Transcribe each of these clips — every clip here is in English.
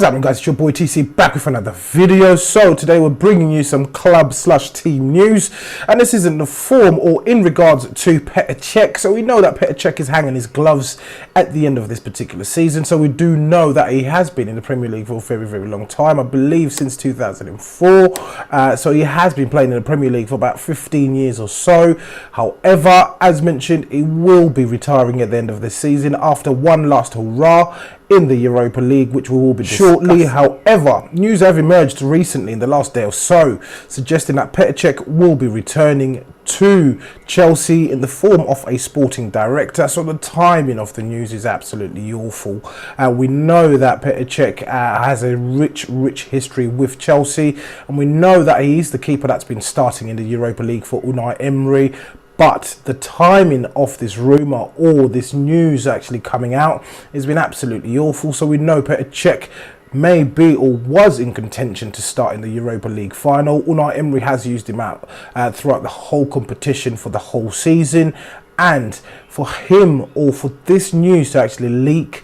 What's happening, guys? It's your boy TC back with another video. So today we're bringing you some club/team news, and this is in the form or in regards to Petr Cech. So we know that Petr Cech is hanging his gloves at the end of this particular season. So we do know that he has been in the Premier League for a very long time. I believe since 2004. So he has been playing in the Premier League for about 15 years or so. However, as mentioned, he will be retiring at the end of this season after one last hurrah in the Europa League, which we will be shortly. However, news have emerged recently in the last day or so, suggesting that Petr Cech will be returning to Chelsea in the form of a sporting director. So the timing of the news is absolutely awful. We know that Petr Cech has a rich history with Chelsea, and we know that he is the keeper that's been starting in the Europa League for Unai Emery. But the timing of this rumour or this news actually coming out has been absolutely awful. So we know Petr Cech may be or was in contention to start in the Europa League final. Unai Emery has used him out throughout the whole competition for the whole season. And for him, or for this news to actually leak,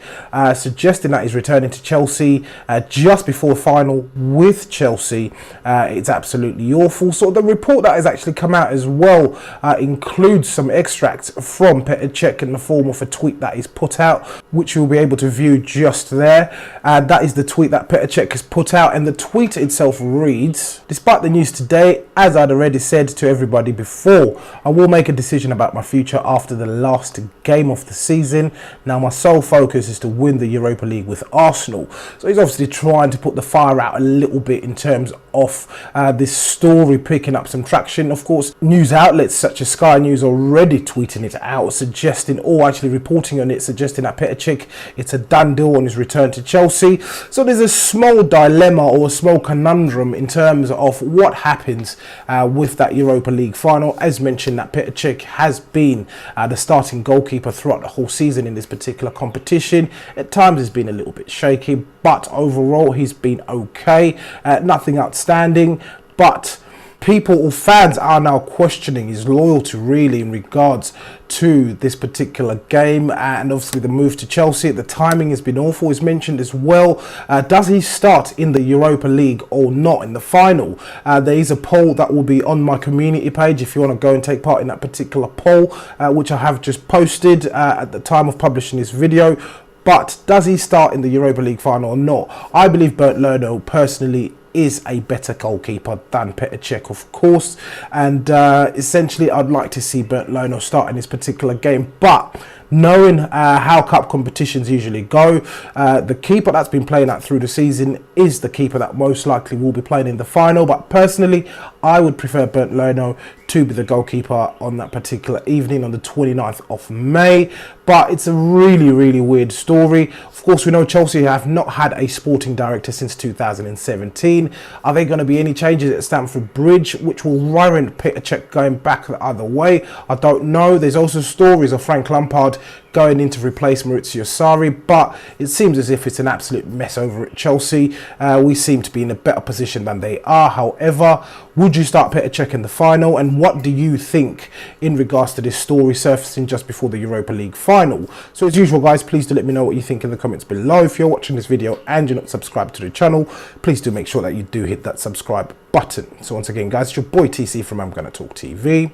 suggesting that he's returning to Chelsea just before the final with Chelsea, it's absolutely awful. So the report that has actually come out as well includes some extracts from Petr Cech in the form of a tweet that he's put out, which you'll be able to view just there. That is the tweet that Petr Cech has put out, and the tweet itself reads: "Despite the news today, as I'd already said to everybody before, I will make a decision about my future after the last game of the season. Now my sole focus is to win the Europa League with Arsenal." So he's obviously trying to put the fire out a little bit in terms of this story picking up some traction. Of course, news outlets such as Sky News already tweeting it out, suggesting, or actually reporting on it, suggesting that Petr Cech, it's a done deal on his return to Chelsea. So there's a small dilemma or a small conundrum in terms of what happens with that Europa League final. As mentioned, that Petr Cech has been the starting goalkeeper throughout the whole season in this particular competition. At times it's been a little bit shaky, but overall he's been okay. Nothing outstanding, but people or fans are now questioning his loyalty really in regards to this particular game, and obviously the move to Chelsea. The timing has been awful, is mentioned as well. Does he start in the Europa League or not in the final? There is a poll that will be on my community page if you want to go and take part in that particular poll, which I have just posted at the time of publishing this video. But does he start in the Europa League final or not? I believe Bernd Leno personally is a better goalkeeper than Petr Cech, of course, and essentially I'd like to see Bernd Leno start in this particular game. But knowing how cup competitions usually go, the keeper that's been playing that through the season is the keeper that most likely will be playing in the final. But personally, I would prefer Bernd Leno to be the goalkeeper on that particular evening on the 29th of May. But it's a really weird story. Of course, we know Chelsea have not had a sporting director since 2017. Are there going to be any changes at Stamford Bridge which will warrant Petr Cech going back the other way? I don't know. There's also stories of Frank Lampard going in to replace Maurizio Sarri, but it seems as if it's an absolute mess over at Chelsea. We seem to be in a better position than they are. However, would you start Petr Cech in the final, and what do you think in regards to this story surfacing just before the Europa League final? So as usual, guys, please do let me know what you think in the comments below. If you're watching this video and you're not subscribed to the channel, please do make sure that you do hit that subscribe button. So once again, guys, it's your boy TC from I'm Gonna Talk TV,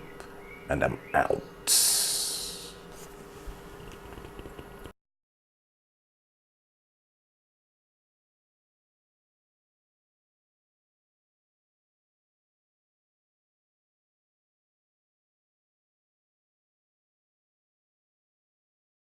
and I'm out.